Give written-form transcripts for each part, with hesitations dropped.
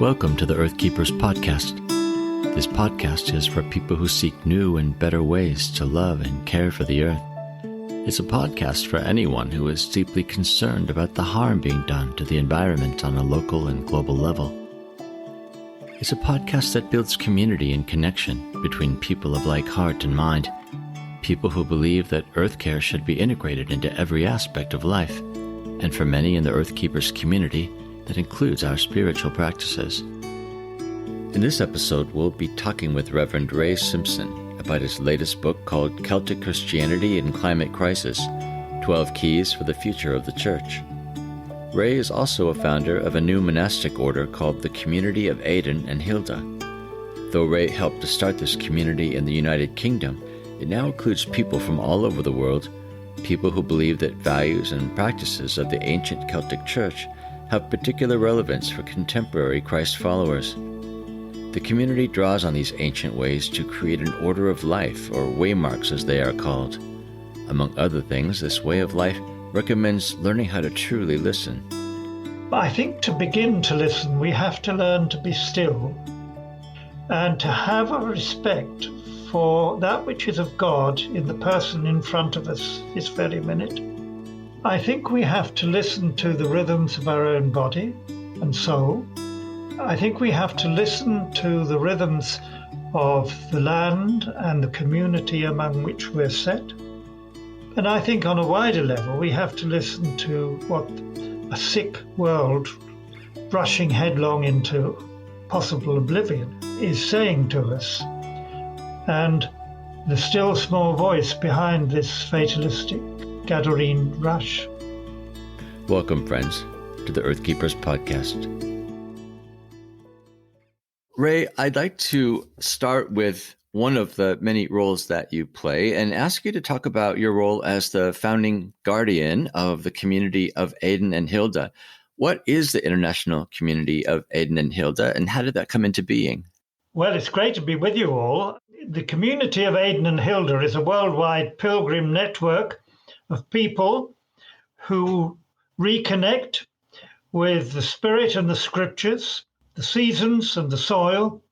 Welcome to the Earthkeepers podcast. This podcast is for people who seek new and better ways to love and care for the earth. It's a podcast for anyone who is deeply concerned about the harm being done to the environment on a local and global level. It's a podcast that builds community and connection between people of like heart and mind, people who believe that earth care should be integrated into every aspect of life, and for many in the Earthkeepers community, that includes our spiritual practices. In this episode, we'll be talking with Reverend Ray Simpson about his latest book called Celtic Christianity in Climate Crisis, 12 Keys for the Future of the Church. Ray is also a founder of a new monastic order called the Community of Aidan and Hilda. Though Ray helped to start this community in the United Kingdom, it now includes people from all over the world, people who believe that values and practices of the ancient Celtic Church have particular relevance for contemporary Christ followers. The community draws on these ancient ways to create an order of life, or Waymarks as they are called. Among other things, this way of life recommends learning how to truly listen. I think to begin to listen, we have to learn to be still and to have a respect for that which is of God in the person in front of us this very minute. I think we have to listen to the rhythms of our own body and soul. I think we have to listen to the rhythms of the land and the community among which we're set. And I think on a wider level, we have to listen to what a sick world rushing headlong into possible oblivion is saying to us. And the still small voice behind this fatalistic Gadarene rush. Welcome, friends, to the Earthkeepers podcast. Ray, I'd like to start with one of the many roles that you play and ask you to talk about your role as the founding guardian of the Community of Aidan and Hilda. What is the International Community of Aidan and Hilda, and how did that come into being? Well, it's great to be with you all. The Community of Aidan and Hilda is a worldwide pilgrim network of people who reconnect with the spirit and the scriptures, the seasons and the soil,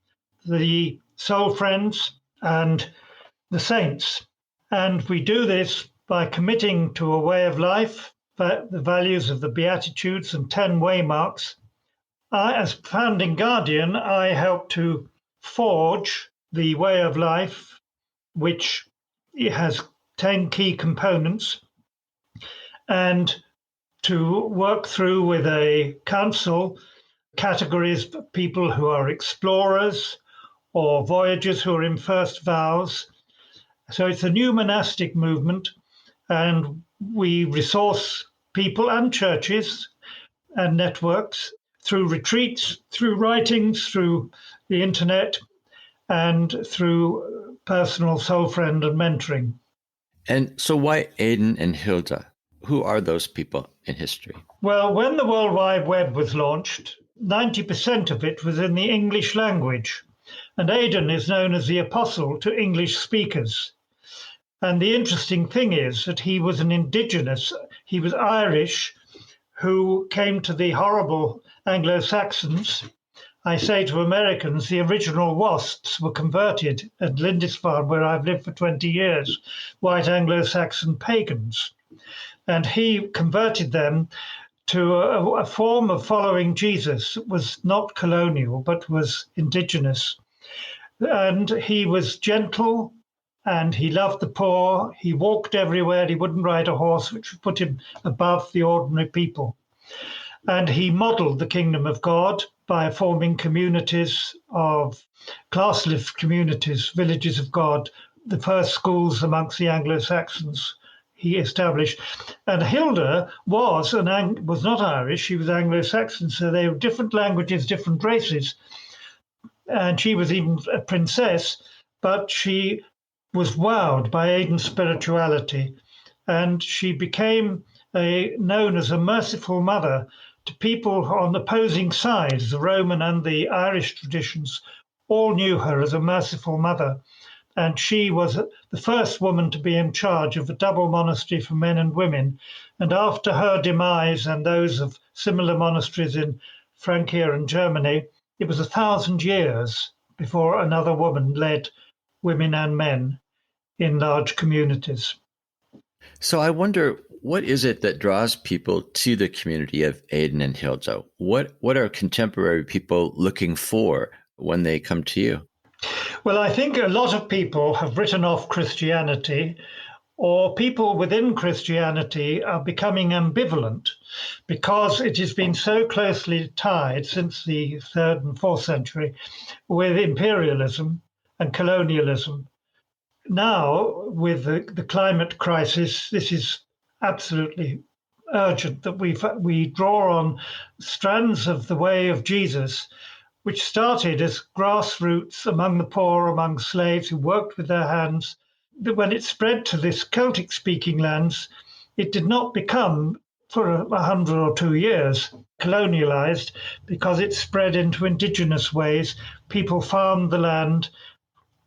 the soul friends and the saints. And we do this by committing to a way of life, the values of the Beatitudes and 10 Waymarks. As founding guardian, I help to forge the way of life, which has 10 key components, and to work through with a council categories of people who are explorers or voyagers who are in first vows. So it's a new monastic movement, and we resource people and churches and networks through retreats, through writings, through the internet, and through personal soul friend and mentoring. And so why Aidan and Hilda? Who are those people in history? Well, when the World Wide Web was launched, 90% of it was in the English language. And Aidan is known as the apostle to English speakers. And the interesting thing is that he was an indigenous, he was Irish, who came to the horrible Anglo-Saxons. I say to Americans, the original WASPs were converted at Lindisfarne, where I've lived for 20 years, white Anglo-Saxon pagans. And he converted them to a form of following Jesus that was not colonial, but was indigenous. And he was gentle, and he loved the poor. He walked everywhere. He wouldn't ride a horse, which put him above the ordinary people. And he modeled the kingdom of God by forming communities of classless communities, villages of God, the first schools amongst the Anglo-Saxons he established. And Hilda was not Irish, she was Anglo-Saxon, so they were different languages, different races. And she was even a princess, but she was wowed by Aidan's spirituality. And she became known as a merciful mother to people on opposing sides. The Roman and the Irish traditions all knew her as a merciful mother. And she was the first woman to be in charge of a double monastery for men and women. And after her demise and those of similar monasteries in Francia and Germany, it was 1,000 years before another woman led women and men in large communities. So I wonder, what is it that draws people to the community of Aidan and Hilda? What are contemporary people looking for when they come to you? Well, I think a lot of people have written off Christianity, or people within Christianity are becoming ambivalent because it has been so closely tied since the 3rd and 4th century with imperialism and colonialism. Now, with the climate crisis, this is absolutely urgent that we draw on strands of the way of Jesus, which started as grassroots among the poor, among slaves who worked with their hands. When it spread to this Celtic-speaking lands, it did not become, for 100 or 2 years, colonialized because it spread into indigenous ways. People farmed the land,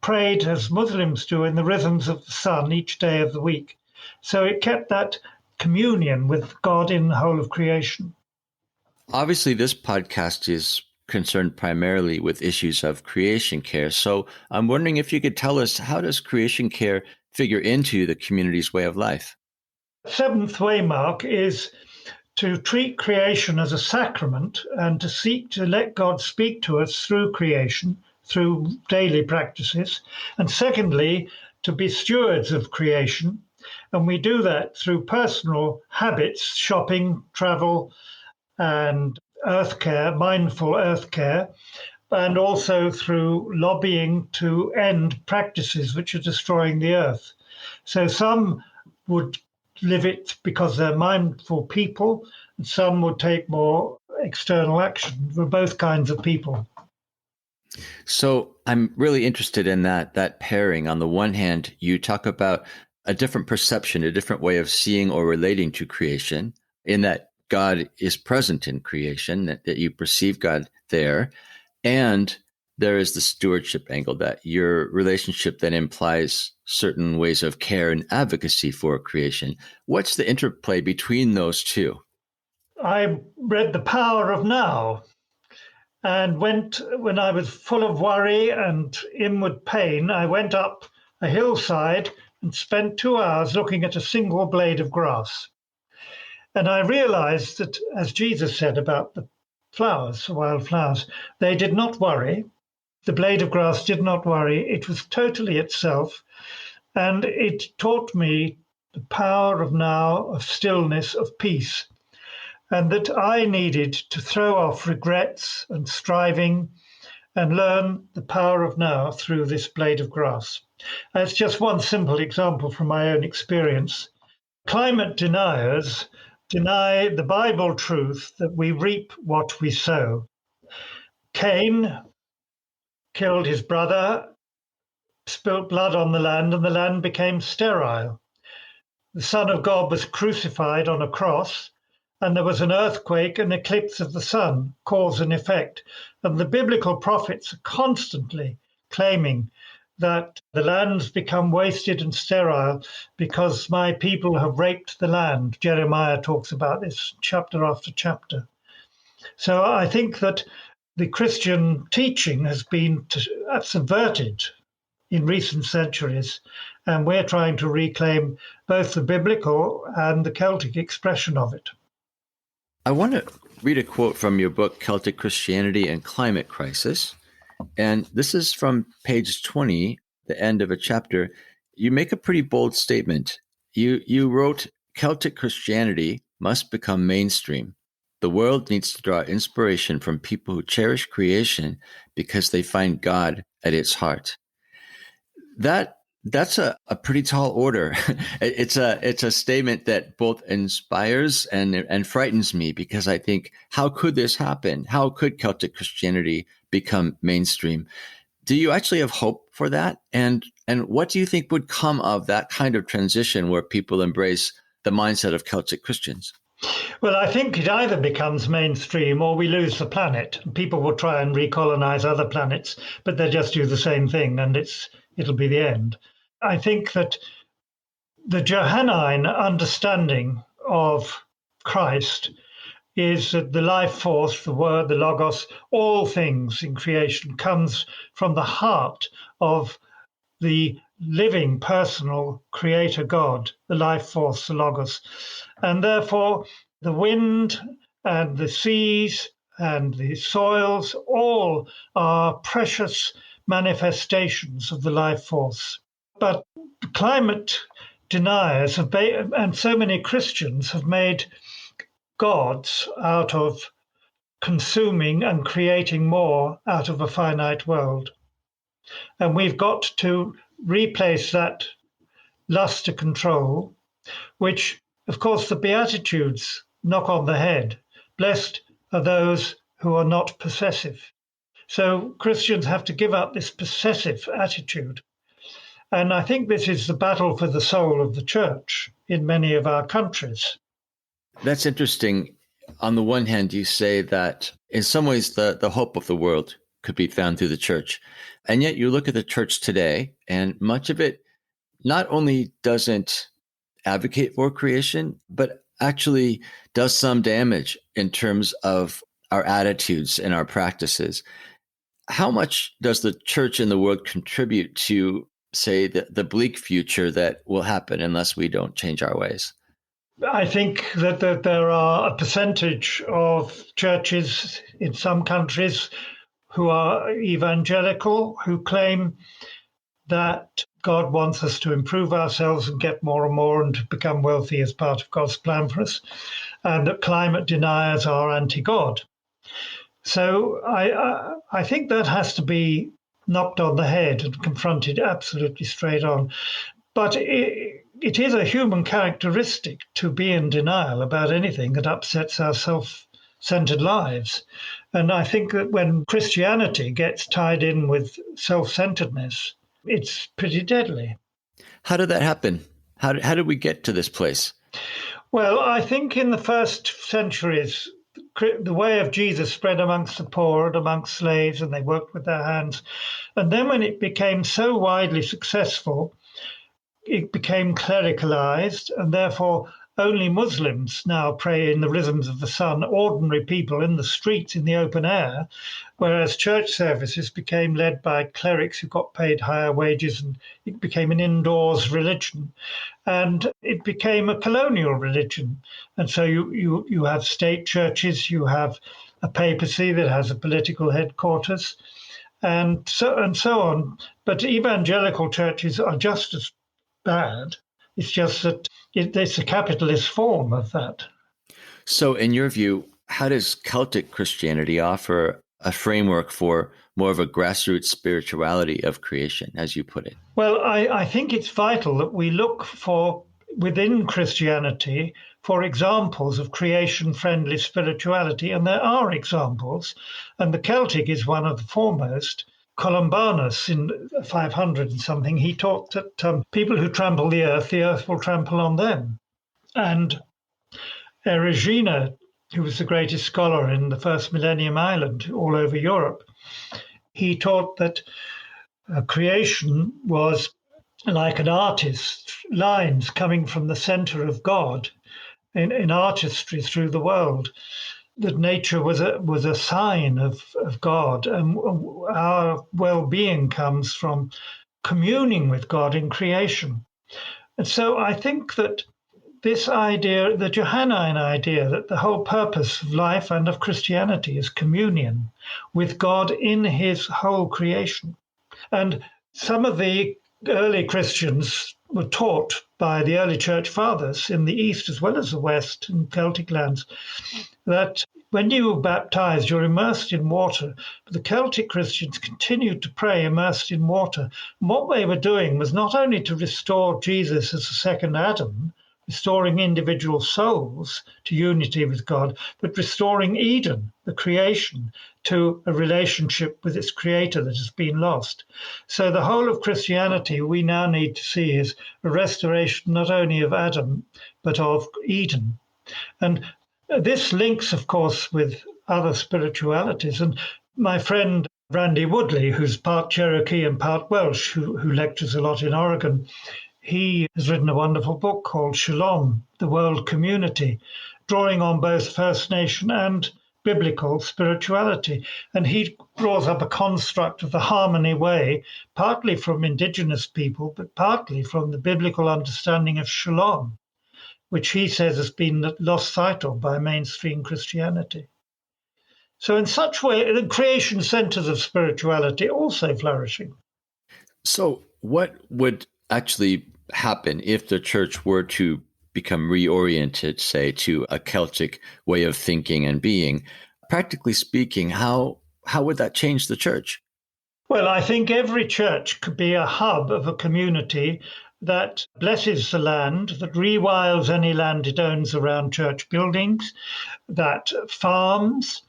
prayed as Muslims do in the rhythms of the sun each day of the week. So it kept that communion with God in the whole of creation. Obviously, this podcast is concerned primarily with issues of creation care. So I'm wondering if you could tell us, how does creation care figure into the community's way of life? Seventh waymark is to treat creation as a sacrament and to seek to let God speak to us through creation, through daily practices. And secondly, to be stewards of creation. And we do that through personal habits, shopping, travel, and earth care, mindful earth care, and also through lobbying to end practices which are destroying the earth. So some would live it because they're mindful people, and some would take more external action. We're both kinds of people. So I'm really interested in that pairing. On the one hand, you talk about a different perception, a different way of seeing or relating to creation, in that God is present in creation, that you perceive God there. And there is the stewardship angle, that your relationship then implies certain ways of care and advocacy for creation. What's the interplay between those two? I read The Power of Now and when I was full of worry and inward pain, I went up a hillside and spent 2 hours looking at a single blade of grass. And I realized that, as Jesus said about the flowers, the wildflowers, they did not worry. The blade of grass did not worry. It was totally itself. And it taught me the power of now, of stillness, of peace, and that I needed to throw off regrets and striving and learn the power of now through this blade of grass. It's just one simple example from my own experience. Climate deniers deny the Bible truth that we reap what we sow. Cain killed his brother, spilt blood on the land, and the land became sterile. The Son of God was crucified on a cross, and there was an earthquake, an eclipse of the sun, cause and effect. And the biblical prophets are constantly claiming that the land's become wasted and sterile because my people have raped the land. Jeremiah talks about this chapter after chapter. So I think that the Christian teaching has been subverted in recent centuries, and we're trying to reclaim both the biblical and the Celtic expression of it. I want to read a quote from your book, Celtic Christianity and Climate Crisis. And this is from page 20, the end of a chapter. You make a pretty bold statement. You wrote, Celtic Christianity must become mainstream. The world needs to draw inspiration from people who cherish creation because they find God at its heart. That's a pretty tall order. It's a statement that both inspires and frightens me, because I think, how could this happen? How could Celtic Christianity become mainstream? Do you actually have hope for that? And what do you think would come of that kind of transition where people embrace the mindset of Celtic Christians? Well, I think it either becomes mainstream or we lose the planet. People will try and recolonize other planets, but they just do the same thing, and it'll be the end. I think that the Johannine understanding of Christ is that the life force, the word, the logos, all things in creation comes from the heart of the living, personal creator God, the life force, the logos. And therefore, the wind and the seas and the soils all are precious manifestations of the life force. But climate deniers and so many Christians have made gods out of consuming and creating more out of a finite world. And we've got to replace that lust to control, which, of course, the Beatitudes knock on the head. Blessed are those who are not possessive. So Christians have to give up this possessive attitude. And I think this is the battle for the soul of the church in many of our countries. That's interesting. On the one hand, you say that in some ways the hope of the world could be found through the church. And yet you look at the church today, and much of it not only doesn't advocate for creation, but actually does some damage in terms of our attitudes and our practices. How much does the church in the world contribute to, say, the bleak future that will happen unless we don't change our ways? I think that there are a percentage of churches in some countries who are evangelical, who claim that God wants us to improve ourselves and get more and more and to become wealthy as part of God's plan for us, and that climate deniers are anti-God. So I think that has to be knocked on the head and confronted absolutely straight on. But it is a human characteristic to be in denial about anything that upsets our self-centered lives. And I think that when Christianity gets tied in with self-centeredness, it's pretty deadly. How did that happen? How did we get to this place? Well, I think in the first centuries, the way of Jesus spread amongst the poor and amongst slaves, and they worked with their hands. And then when it became so widely successful, it became clericalized, and therefore only Muslims now pray in the rhythms of the sun, ordinary people in the streets in the open air, whereas church services became led by clerics who got paid higher wages, and it became an indoors religion. And it became a colonial religion. And so you have state churches, you have a papacy that has a political headquarters, and so on. But evangelical churches are just as bad. It's just that it's a capitalist form of that. So in your view, how does Celtic Christianity offer a framework for more of a grassroots spirituality of creation, as you put it? Well, I think it's vital that we look for, within Christianity, for examples of creation-friendly spirituality, and there are examples, and the Celtic is one of the foremost. Columbanus in 500 and something, he taught that people who trample the earth will trample on them. And Erigena, who was the greatest scholar in the first millennium island all over Europe, he taught that creation was like an artist's lines coming from the center of God in artistry through the world. That nature was a sign of God, and our well-being comes from communing with God in creation. And so I think that this idea, the Johannine idea, that the whole purpose of life and of Christianity is communion with God in his whole creation. And some of the early Christians were taught by the early church fathers in the East as well as the West, in Celtic lands, that when you were baptized, you're immersed in water. But the Celtic Christians continued to pray immersed in water. And what they were doing was not only to restore Jesus as the second Adam, restoring individual souls to unity with God, but restoring Eden, the creation, to a relationship with its creator that has been lost. So the whole of Christianity we now need to see is a restoration not only of Adam, but of Eden. And this links, of course, with other spiritualities. And my friend Randy Woodley, who's part Cherokee and part Welsh, who lectures a lot in Oregon, he has written a wonderful book called Shalom, the World Community, drawing on both First Nation and biblical spirituality. And he draws up a construct of the harmony way, partly from indigenous people, but partly from the biblical understanding of shalom, which he says has been lost sight of by mainstream Christianity. So in such way, the creation centers of spirituality also flourishing. So what would actually happen if the church were to become reoriented, say, to a Celtic way of thinking and being? Practically speaking, how would that change the church? Well, I think every church could be a hub of a community that blesses the land, that rewilds any land it owns around church buildings, that farms,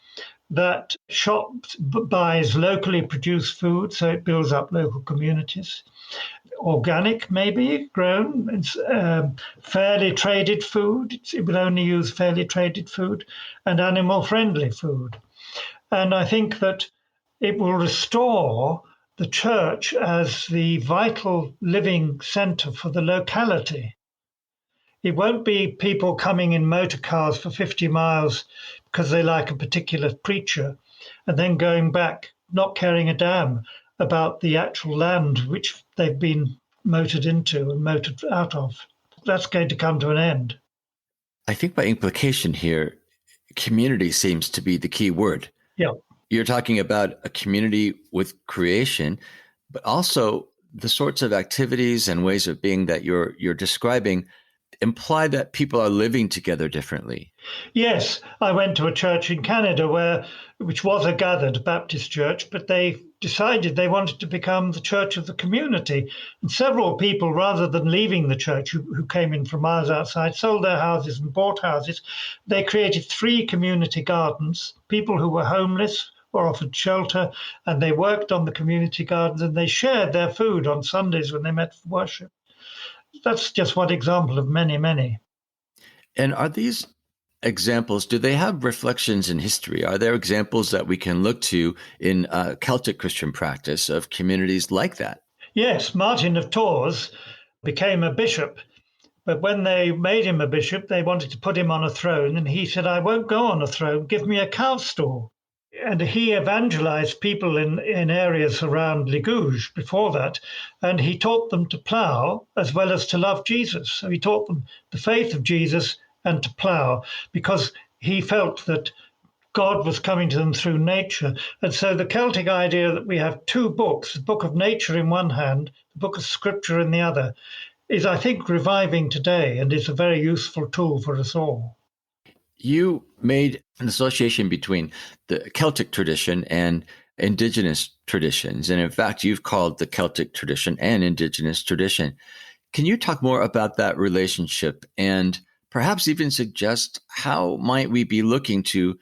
that shops buys locally produced food, so it builds up local communities. Organic, maybe, grown, fairly traded food. It will only use fairly traded food, and animal-friendly food. And I think that it will restore the church as the vital living centre for the locality. It won't be people coming in motor cars for 50 miles because they like a particular preacher and then going back, not caring a damn about the actual land which they've been motored into and motored out of. That's going to come to an end. I think by implication here, community seems to be the key word. Yeah. You're talking about a community with creation, but also the sorts of activities and ways of being that you're describing imply that people are living together differently. Yes, I went to a church in Canada which was a gathered Baptist church, but they decided they wanted to become the church of the community. And several people, rather than leaving the church, who came in from miles outside, sold their houses and bought houses. They created 3 community gardens. People who were homeless were offered shelter, and they worked on the community gardens, and they shared their food on Sundays when they met for worship. That's just one example of many, many. And are these examples, do they have reflections in history? Are there examples that we can look to in Celtic Christian practice of communities like that? Yes, Martin of Tours became a bishop, but when they made him a bishop, they wanted to put him on a throne, and he said, "I won't go on a throne, give me a cow stall." And he evangelized people in areas around Ligouge before that, and he taught them to plough as well as to love Jesus. So he taught them the faith of Jesus and to plough, because he felt that God was coming to them through nature. And so the Celtic idea that we have 2 books, the book of nature in one hand, the book of scripture in the other, is, I think, reviving today and is a very useful tool for us all. You made an association between the Celtic tradition and indigenous traditions. And in fact, you've called the Celtic tradition an indigenous tradition. Can you talk more about that relationship and perhaps even suggest how might we be looking to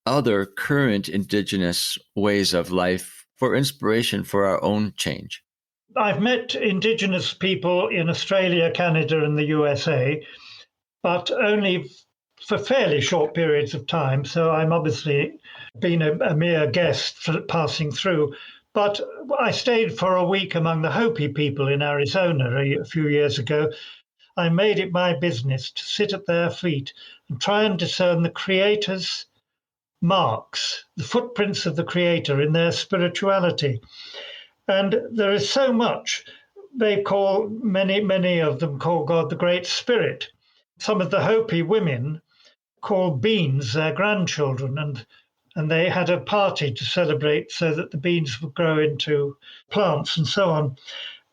other current indigenous ways of life for inspiration for our own change? I've met indigenous people in Australia, Canada, and the USA, but only for fairly short periods of time. So I'm obviously been a mere guest passing through. But I stayed for a week among the Hopi people in Arizona a few years ago. I made it my business to sit at their feet and try and discern the Creator's marks, the footprints of the Creator in their spirituality. And there is so much. Many of them call God the Great Spirit. Some of the Hopi women called beans their grandchildren, and they had a party to celebrate so that the beans would grow into plants and so on.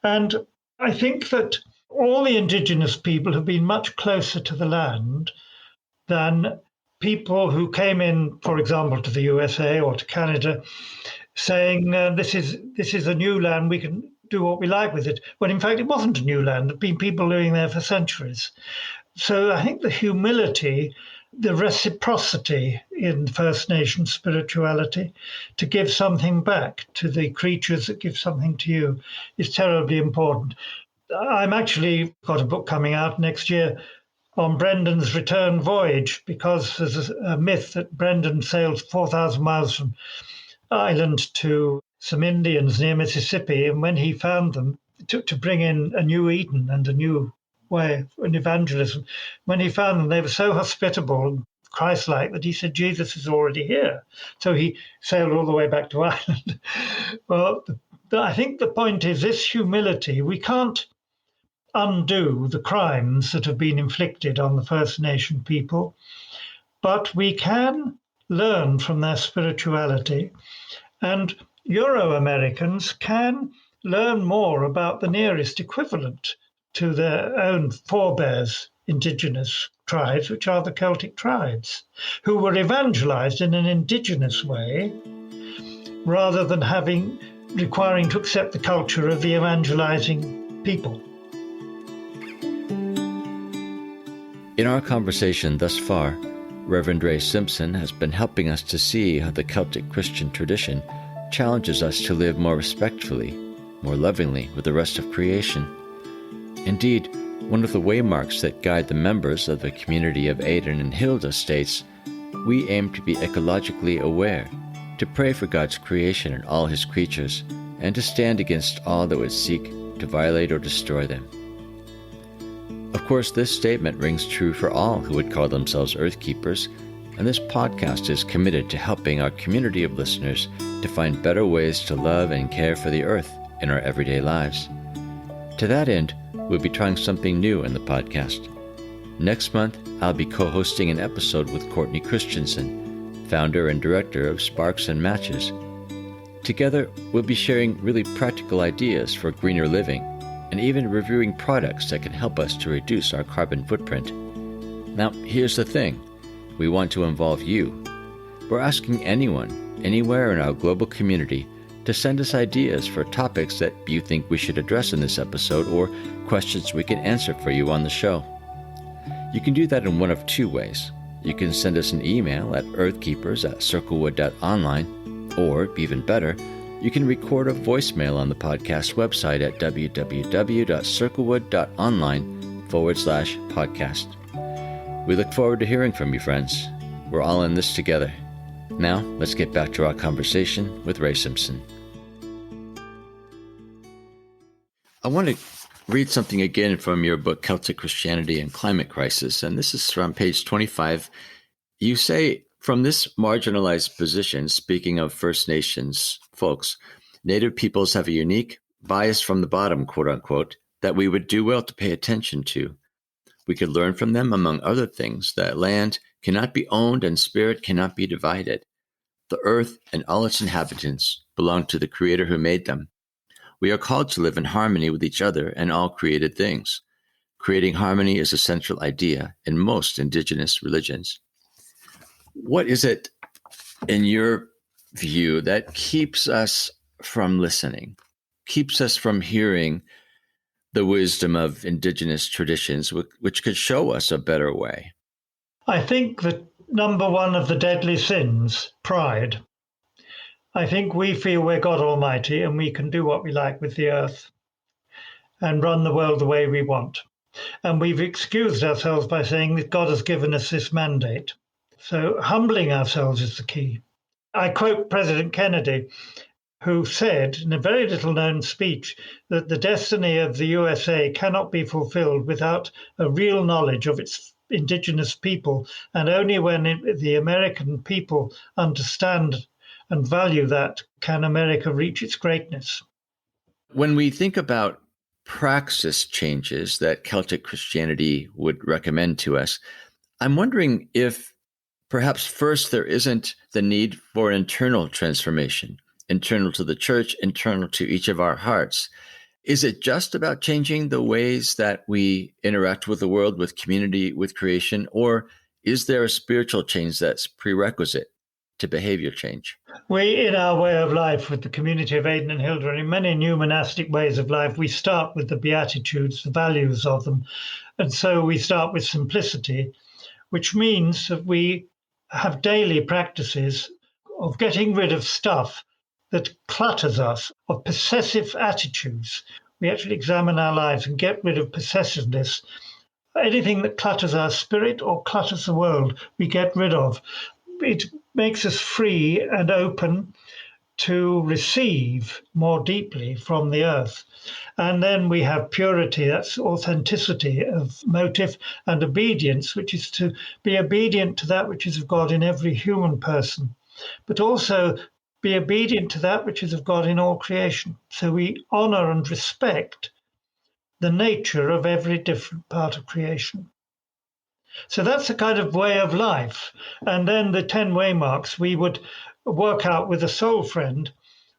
And I think that all the indigenous people have been much closer to the land than people who came in, for example, to the USA or to Canada, saying this is a new land, we can do what we like with it, when in fact it wasn't a new land. There have been people living there for centuries. So I think the humility, the reciprocity in First Nation spirituality, to give something back to the creatures that give something to you, is terribly important. I'm actually got a book coming out next year on Brendan's return voyage, because there's a myth that Brendan sailed 4,000 miles from Ireland to some Indians near Mississippi, and when he found them, to bring in a new Eden and a new way in evangelism. When he found them, they were so hospitable and Christ-like that he said, Jesus is already here. So he sailed all the way back to Ireland. Well, I think the point is this humility. We can't undo the crimes that have been inflicted on the First Nation people, but we can learn from their spirituality. And Euro-Americans can learn more about the nearest equivalent to their own forebears, indigenous tribes, which are the Celtic tribes, who were evangelized in an indigenous way rather than requiring to accept the culture of the evangelizing people. In our conversation thus far, Reverend Ray Simpson has been helping us to see how the Celtic Christian tradition challenges us to live more respectfully, more lovingly with the rest of creation. Indeed, one of the waymarks that guide the members of the community of Aidan and Hilda states, "We aim to be ecologically aware, to pray for God's creation and all his creatures, and to stand against all that would seek to violate or destroy them." Of course, this statement rings true for all who would call themselves Earthkeepers, and this podcast is committed to helping our community of listeners to find better ways to love and care for the earth in our everyday lives. To that end, we'll be trying something new in the podcast. Next month, I'll be co-hosting an episode with Courtney Christensen, founder and director of Sparks and Matches. Together, we'll be sharing really practical ideas for greener living and even reviewing products that can help us to reduce our carbon footprint. Now, here's the thing. We want to involve you. We're asking anyone, anywhere in our global community, to send us ideas for topics that you think we should address in this episode or questions we can answer for you on the show. You can do that in one of two ways. You can send us an email at earthkeepers@circlewood.online, or, even better, you can record a voicemail on the podcast website at www.circlewood.online/podcast. We look forward to hearing from you, friends. We're all in this together. Now, let's get back to our conversation with Ray Simpson. I want to read something again from your book, Celtic Christianity and Climate Crisis, and this is from page 25. You say, "From this marginalized position, speaking of First Nations folks, Native peoples have a unique bias from the bottom, quote unquote, that we would do well to pay attention to. We could learn from them, among other things, that land cannot be owned and spirit cannot be divided. The earth and all its inhabitants belong to the Creator who made them. We are called to live in harmony with each other and all created things. Creating harmony is a central idea in most indigenous religions." What is it, in your view, that keeps us from listening, keeps us from hearing the wisdom of indigenous traditions, which could show us a better way? I think that number one of the deadly sins, pride. I think we feel we're God Almighty and we can do what we like with the earth and run the world the way we want. And we've excused ourselves by saying that God has given us this mandate. So humbling ourselves is the key. I quote President Kennedy, who said in a very little-known speech that the destiny of the USA cannot be fulfilled without a real knowledge of its indigenous people, and only when the American people understand and value that can America reach its greatness. When we think about praxis changes that Celtic Christianity would recommend to us, I'm wondering if perhaps first there isn't the need for internal transformation, internal to the church, internal to each of our hearts. Is it just about changing the ways that we interact with the world, with community, with creation, or is there a spiritual change that's prerequisite to behavior change? We, in our way of life with the community of Aidan and Hilda, and in many new monastic ways of life, we start with the Beatitudes, the values of them. And so we start with simplicity, which means that we have daily practices of getting rid of stuff that clutters us, of possessive attitudes. We actually examine our lives and get rid of possessiveness. Anything that clutters our spirit or clutters the world, we get rid of. It makes us free and open to receive more deeply from the earth. And then we have purity, that's authenticity of motive, and obedience, which is to be obedient to that which is of God in every human person, but also be obedient to that which is of God in all creation. So we honor and respect the nature of every different part of creation. So that's a kind of way of life. And then the 10 waymarks, we would work out with a soul friend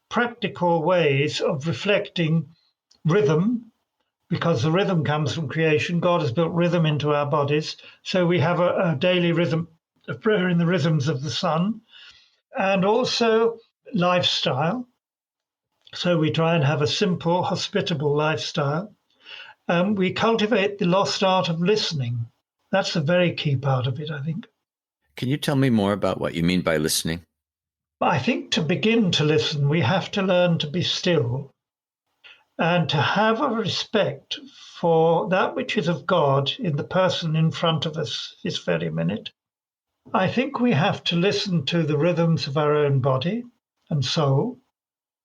practical ways of reflecting rhythm, because the rhythm comes from creation. God has built rhythm into our bodies. So we have a daily rhythm of prayer in the rhythms of the sun, and also lifestyle. So we try and have a simple, hospitable lifestyle. We cultivate the lost art of listening. That's a very key part of it, I think. Can you tell me more about what you mean by listening? I think to begin to listen, we have to learn to be still and to have a respect for that which is of God in the person in front of us this very minute. I think we have to listen to the rhythms of our own body and soul.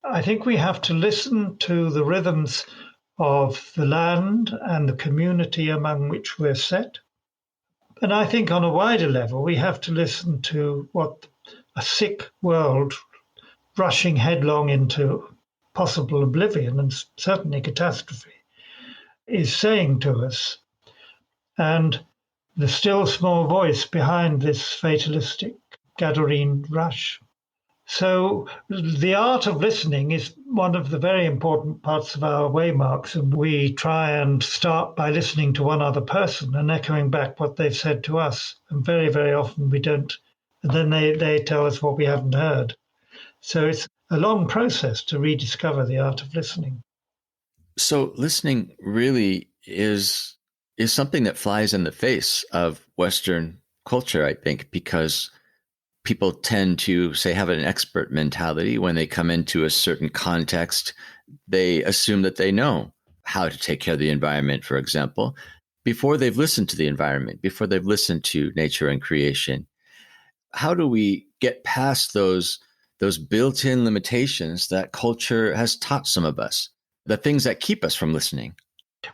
I think we have to listen to the rhythms of the land and the community among which we're set. And I think on a wider level, we have to listen to what a sick world rushing headlong into possible oblivion and certainly catastrophe is saying to us. And the still small voice behind this fatalistic Gadarene rush. So the art of listening is one of the very important parts of our waymarks, and we try and start by listening to one other person and echoing back what they've said to us. And very, very often we don't. And then they tell us what we haven't heard. So it's a long process to rediscover the art of listening. So listening really is something that flies in the face of Western culture, I think, because people tend to, say, have an expert mentality. When they come into a certain context, they assume that they know how to take care of the environment, for example, before they've listened to the environment, before they've listened to nature and creation. How do we get past those built-in limitations that culture has taught some of us, the things that keep us from listening?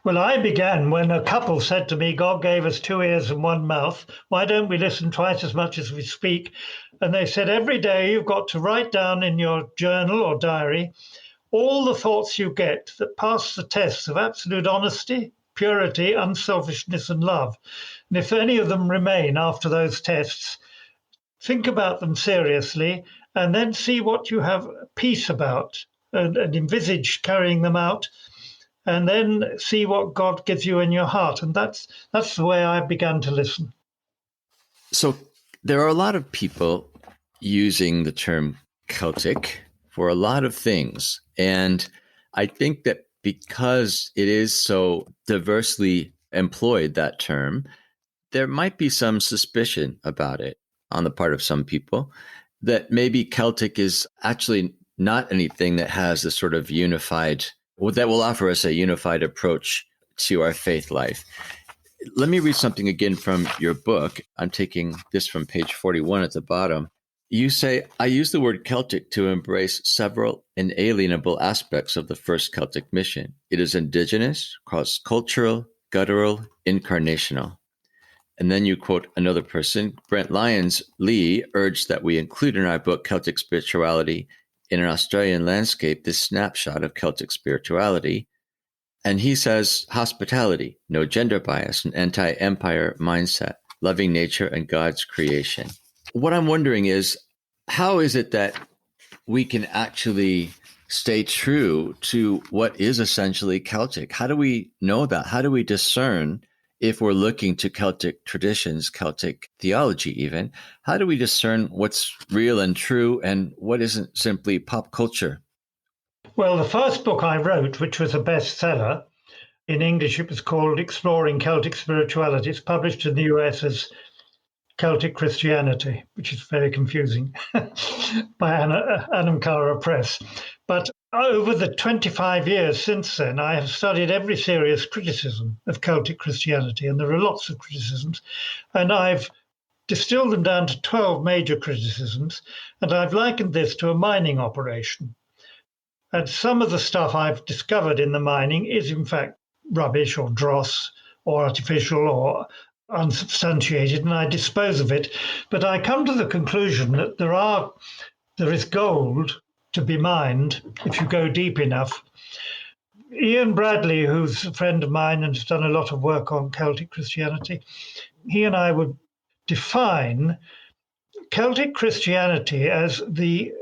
Well, I began when a couple said to me, God gave us 2 ears and 1 mouth. Why don't we listen twice as much as we speak? And they said, every day you've got to write down in your journal or diary all the thoughts you get that pass the tests of absolute honesty, purity, unselfishness, and love. And if any of them remain after those tests, think about them seriously and then see what you have peace about and envisage carrying them out. And then see what God gives you in your heart. And that's the way I began to listen. So there are a lot of people using the term Celtic for a lot of things. And I think that because it is so diversely employed, that term, there might be some suspicion about it on the part of some people that maybe Celtic is actually not anything that has a sort of unified, that will offer us a unified approach to our faith life. Let me read something again from your book. I'm taking this from page 41 at the bottom. You say, I use the word Celtic to embrace several inalienable aspects of the first Celtic mission. It is indigenous, cross-cultural, guttural, incarnational. And then you quote another person, Brent Lyons-Lee urged that we include in our book Celtic Spirituality in an Australian landscape, this snapshot of Celtic spirituality. And he says, hospitality, no gender bias, an anti-empire mindset, loving nature and God's creation. What I'm wondering is, how is it that we can actually stay true to what is essentially Celtic? How do we know that? How do we discern, if we're looking to Celtic traditions, Celtic theology even, how do we discern what's real and true and what isn't simply pop culture? Well, the first book I wrote, which was a bestseller, in English it was called Exploring Celtic Spirituality. It's published in the US as Celtic Christianity, which is very confusing, by Anamchara Press. But over the 25 years since then, I have studied every serious criticism of Celtic Christianity, and there are lots of criticisms. And I've distilled them down to 12 major criticisms, and I've likened this to a mining operation. And some of the stuff I've discovered in the mining is, in fact, rubbish or dross or artificial or unsubstantiated, and I dispose of it. But I come to the conclusion that there is gold to be mined if you go deep enough. Ian Bradley, who's a friend of mine and has done a lot of work on Celtic Christianity, he and I would define Celtic Christianity as the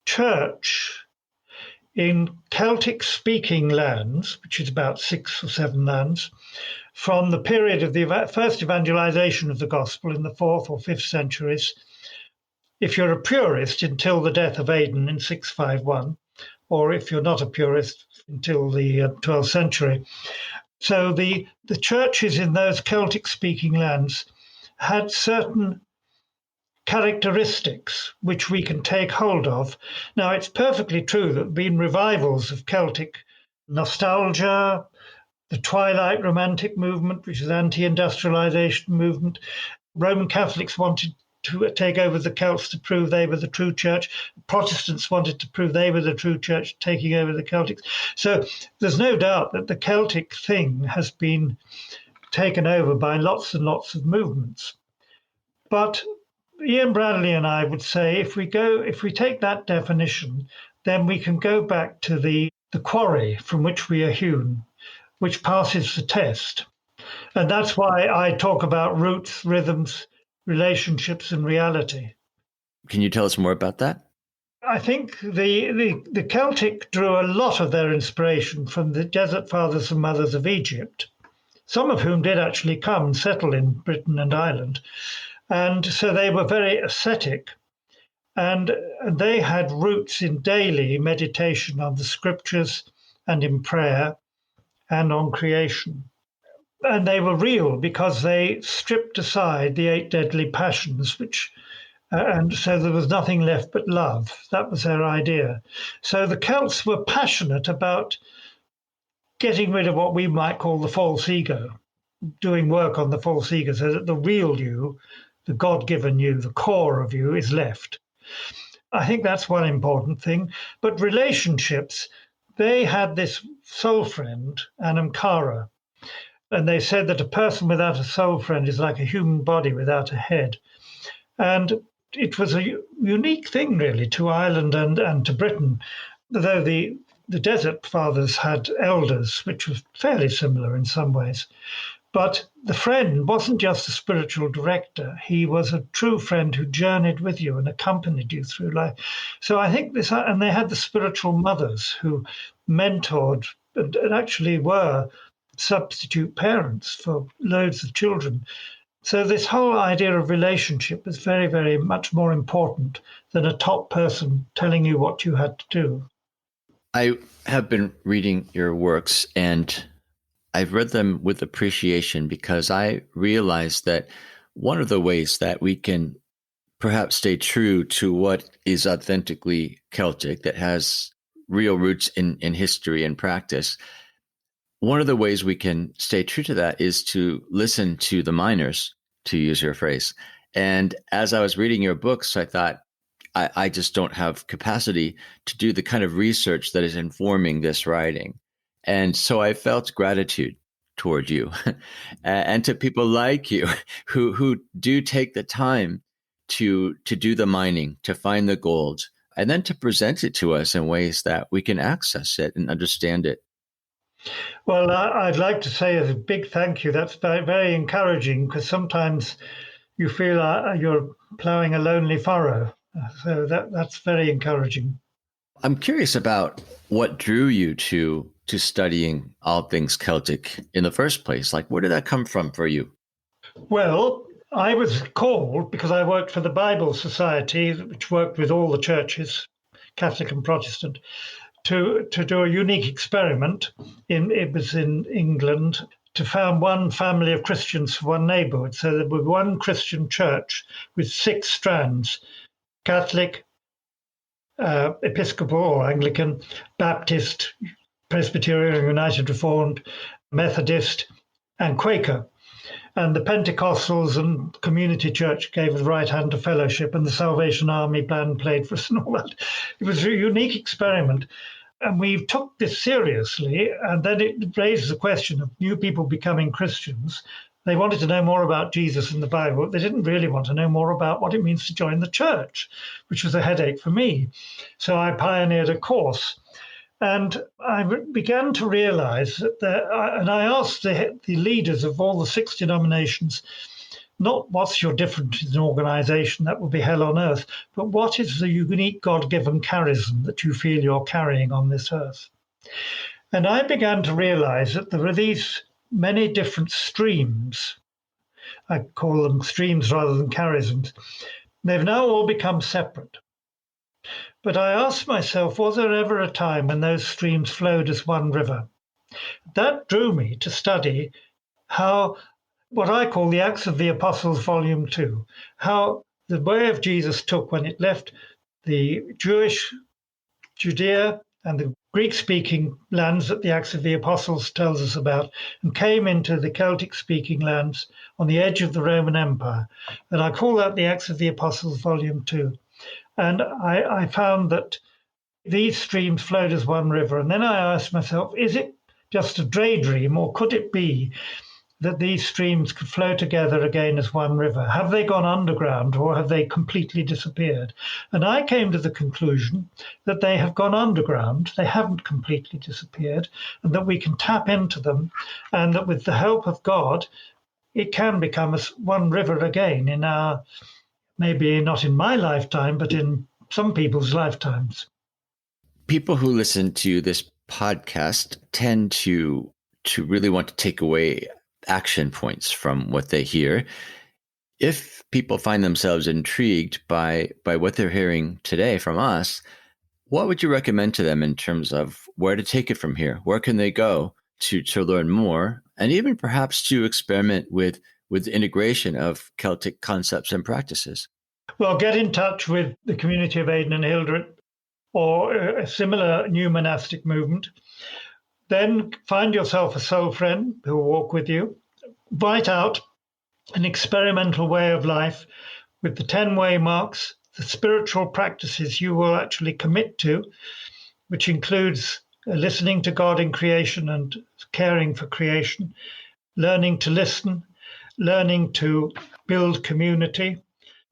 church in Celtic-speaking lands, which is about 6 or 7 lands, from the period of the first evangelization of the gospel in the 4th or 5th centuries, if you're a purist, until the death of Aidan in 651, or if you're not a purist, until the 12th century. So the churches in those Celtic-speaking lands had certain characteristics which we can take hold of. Now, it's perfectly true that there have been revivals of Celtic nostalgia, the Twilight Romantic movement, which is anti-industrialization movement. Roman Catholics wanted to take over the Celts to prove they were the true church. Protestants wanted to prove they were the true church, taking over the Celtics. So there's no doubt that the Celtic thing has been taken over by lots and lots of movements. But Ian Bradley and I would say if we take that definition, then we can go back to the quarry from which we are hewn, which passes the test. And that's why I talk about roots, rhythms, relationships, and reality. Can you tell us more about that? I think the Celtic drew a lot of their inspiration from the desert fathers and mothers of Egypt, some of whom did actually come and settle in Britain and Ireland. And so they were very ascetic, and they had roots in daily meditation on the scriptures and in prayer and on creation. And they were real because they stripped aside the 8 deadly passions, and so there was nothing left but love. That was their idea. So the Celts were passionate about getting rid of what we might call the false ego, doing work on the false ego so that the real you, the God-given you, the core of you is left. I think that's one important thing. But relationships, they had this soul friend, anamchara, and they said that a person without a soul friend is like a human body without a head. And it was a unique thing, really, to Ireland and to Britain, though the Desert Fathers had elders, which was fairly similar in some ways. But the friend wasn't just a spiritual director. He was a true friend who journeyed with you and accompanied you through life. So I think this, and they had the spiritual mothers who mentored and actually were substitute parents for loads of children. So this whole idea of relationship was very, very much more important than a top person telling you what you had to do. I have been reading your works, and I've read them with appreciation because I realize that one of the ways that we can perhaps stay true to what is authentically Celtic, that has real roots in history and practice, one of the ways we can stay true to that is to listen to the miners, to use your phrase. And as I was reading your books, I thought, I just don't have capacity to do the kind of research that is informing this writing. And so I felt gratitude toward you and to people like you who do take the time to do the mining, to find the gold, and then to present it to us in ways that we can access it and understand it. Well, I'd like to say a big thank you. That's very, very encouraging, because sometimes you feel you're ploughing a lonely furrow. So that's very encouraging. I'm curious about what drew you to studying all things Celtic in the first place. Like, where did that come from for you? Well, I was called because I worked for the Bible Society, which worked with all the churches, Catholic and Protestant, to do a unique experiment. It was in England, to found one family of Christians for one neighborhood. So there was one Christian church with 6 strands: Catholic, Episcopal or Anglican, Baptist, Presbyterian, United Reformed, Methodist, and Quaker. And the Pentecostals and Community Church gave the right hand to fellowship, and the Salvation Army band played for us and all that. It was a unique experiment. And we took this seriously, and then it raises the question of new people becoming Christians. They wanted to know more about Jesus and the Bible. They didn't really want to know more about what it means to join the church, which was a headache for me. So I pioneered a course. And I began to realize that, and I asked the leaders of all the 6 denominations, not what's your difference in organization, that would be hell on earth, but what is the unique God-given charism that you feel you're carrying on this earth? And I began to realize that there are these many different streams. I call them streams rather than charisms. They've now all become separate. But I asked myself, was there ever a time when those streams flowed as one river? That drew me to study how, what I call the Acts of the Apostles, Volume 2, how the way of Jesus took when it left the Jewish Judea and the Greek-speaking lands that the Acts of the Apostles tells us about, and came into the Celtic-speaking lands on the edge of the Roman Empire. And I call that the Acts of the Apostles, Volume 2. And I found that these streams flowed as one river. And then I asked myself, is it just a daydream, or could it be that these streams could flow together again as one river? Have they gone underground, or have they completely disappeared? And I came to the conclusion that they have gone underground. They haven't completely disappeared, and that we can tap into them, and that with the help of God, it can become as one river again in our, maybe not in my lifetime, but in some people's lifetimes. People who listen to this podcast tend to really want to take away action points from what they hear. If people find themselves intrigued by what they're hearing today from us, what would you recommend to them in terms of where to take it from here? Where can they go to learn more, and even perhaps to experiment with the integration of Celtic concepts and practices? Well, get in touch with the community of Aidan and Hilda, or a similar new monastic movement. Then find yourself a soul friend who will walk with you. Write out an experimental way of life with the 10 waymarks, the spiritual practices you will actually commit to, which includes listening to God in creation and caring for creation, learning to listen, learning to build community,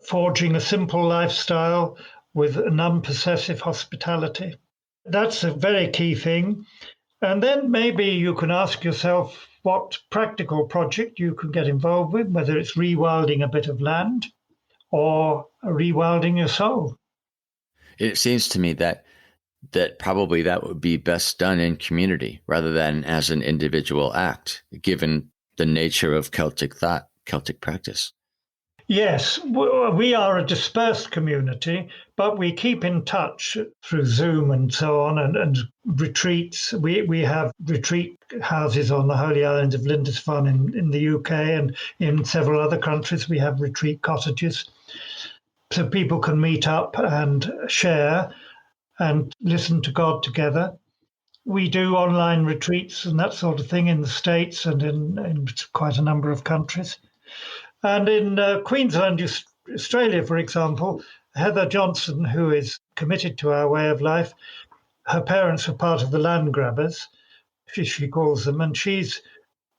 forging a simple lifestyle with an unpossessive hospitality. That's a very key thing. And then maybe you can ask yourself what practical project you can get involved with, whether it's rewilding a bit of land or rewilding your soul. It seems to me that probably that would be best done in community rather than as an individual act, given the nature of Celtic thought, Celtic practice. Yes, we are a dispersed community, but we keep in touch through Zoom and so on, and retreats. We have retreat houses on the Holy Island of Lindisfarne in the UK, and in several other countries we have retreat cottages. So people can meet up and share and listen to God together. We do online retreats and that sort of thing in the States and in quite a number of countries. And in Queensland, Australia, for example, Heather Johnson, who is committed to our way of life, her parents were part of the land grabbers, she calls them, and she's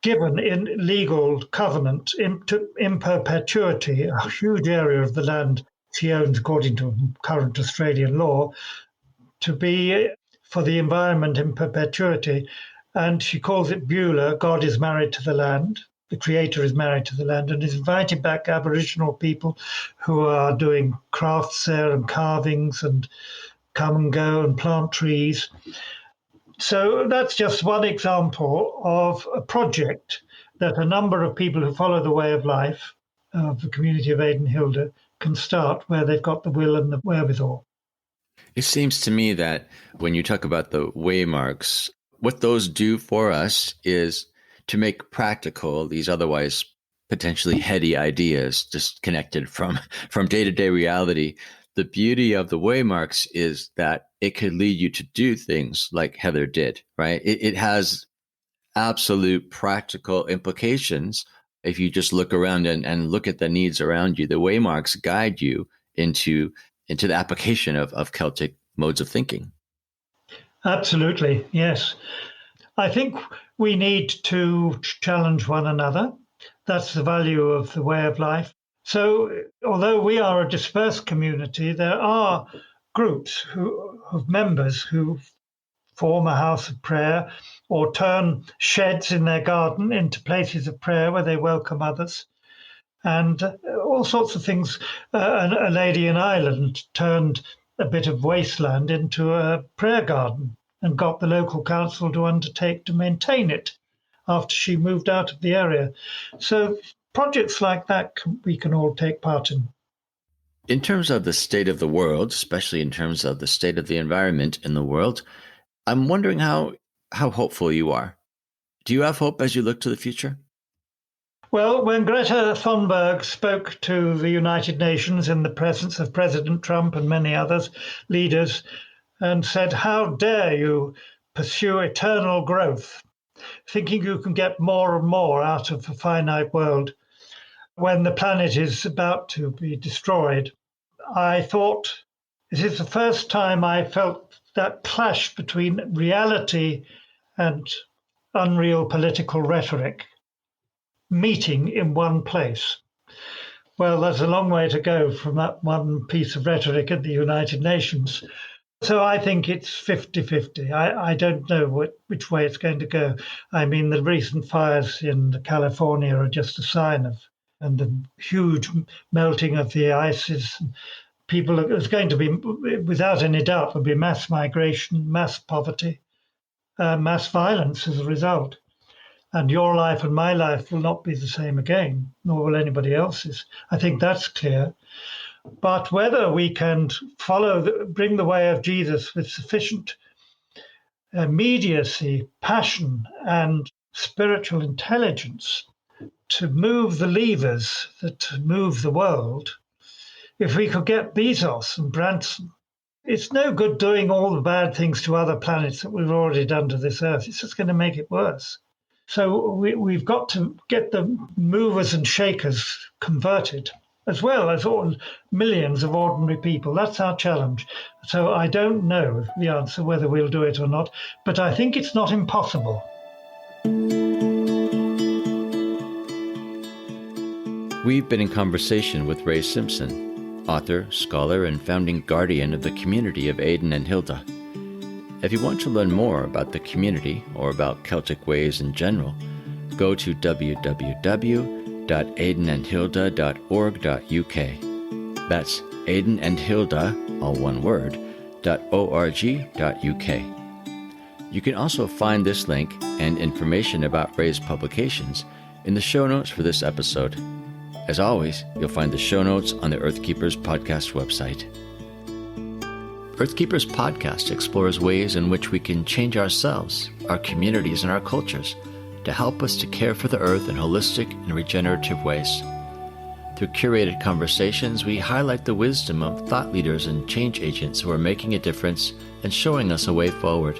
given in legal covenant in perpetuity a huge area of the land she owns according to current Australian law to be for the environment in perpetuity. And she calls it Beulah, God is married to the land. The creator is married to the land, and has invited back Aboriginal people who are doing crafts there and carvings and come and go and plant trees. So that's just one example of a project that a number of people who follow the way of life of the community of Aidan Hilda can start where they've got the will and the wherewithal. It seems to me that when you talk about the waymarks, what those do for us is to make practical these otherwise potentially heady ideas disconnected from day-to-day reality. The beauty of the waymarks is that it could lead you to do things like Heather did, right? It has absolute practical implications If you just look around and look at the needs around you, the Waymarks guide you into the application of Celtic modes of thinking. Absolutely, yes. I think we need to challenge one another. That's the value of the way of life. So although we are a dispersed community, there are groups of members who form a house of prayer or turn sheds in their garden into places of prayer where they welcome others, and all sorts of things. A lady in Ireland turned a bit of wasteland into a prayer garden and got the local council to undertake to maintain it after she moved out of the area. So projects like that we can all take part in. In terms of the state of the world, especially in terms of the state of the environment in the world, I'm wondering how hopeful you are. Do you have hope as you look to the future? Well, when Greta Thunberg spoke to the United Nations in the presence of President Trump and many others leaders and said, "How dare you pursue eternal growth, thinking you can get more and more out of a finite world when the planet is about to be destroyed," I thought, this is the first time I felt that clash between reality and unreal political rhetoric meeting in one place. Well, there's a long way to go from that one piece of rhetoric at the United Nations. So I think it's 50-50. I don't know which way it's going to go. I mean, the recent fires in California are just a sign of, and the huge melting of the ices. There's going to be, without any doubt, there'll be mass migration, mass poverty, mass violence as a result. And your life and my life will not be the same again, nor will anybody else's. I think that's clear. But whether we can bring the way of Jesus with sufficient immediacy, passion, and spiritual intelligence to move the levers that move the world, if we could get Bezos and Branson, it's no good doing all the bad things to other planets that we've already done to this Earth. It's just going to make it worse. So we've got to get the movers and shakers converted, as well as all millions of ordinary people. That's our challenge. So I don't know the answer, whether we'll do it or not, but I think it's not impossible. We've been in conversation with Ray Simpson, author, scholar, and founding guardian of the community of Aidan and Hilda. If you want to learn more about the community or about Celtic ways in general, go to www.aidanandhilda.org.uk. That's Aidan and Hilda, all one word, .org.uk. You can also find this link and information about Ray's publications in the show notes for this episode. As always, you'll find the show notes on the Earthkeepers podcast website. Earthkeepers podcast explores ways in which we can change ourselves, our communities, and our cultures to help us to care for the earth in holistic and regenerative ways. Through curated conversations, we highlight the wisdom of thought leaders and change agents who are making a difference and showing us a way forward.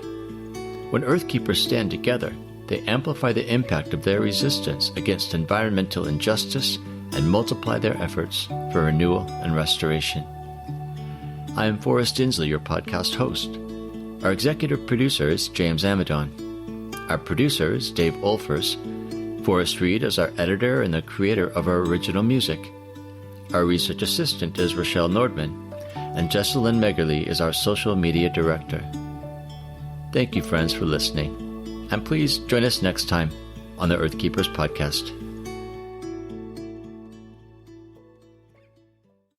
When Earthkeepers stand together, they amplify the impact of their resistance against environmental injustice and multiply their efforts for renewal and restoration. I am Forrest Dinsley, your podcast host. Our executive producer is James Amadon. Our producer is Dave Olfers. Forrest Reed is our editor and the creator of our original music. Our research assistant is Rochelle Nordman, and Jesselyn Megerly is our social media director. Thank you, friends, for listening, and please join us next time on the Earthkeepers podcast.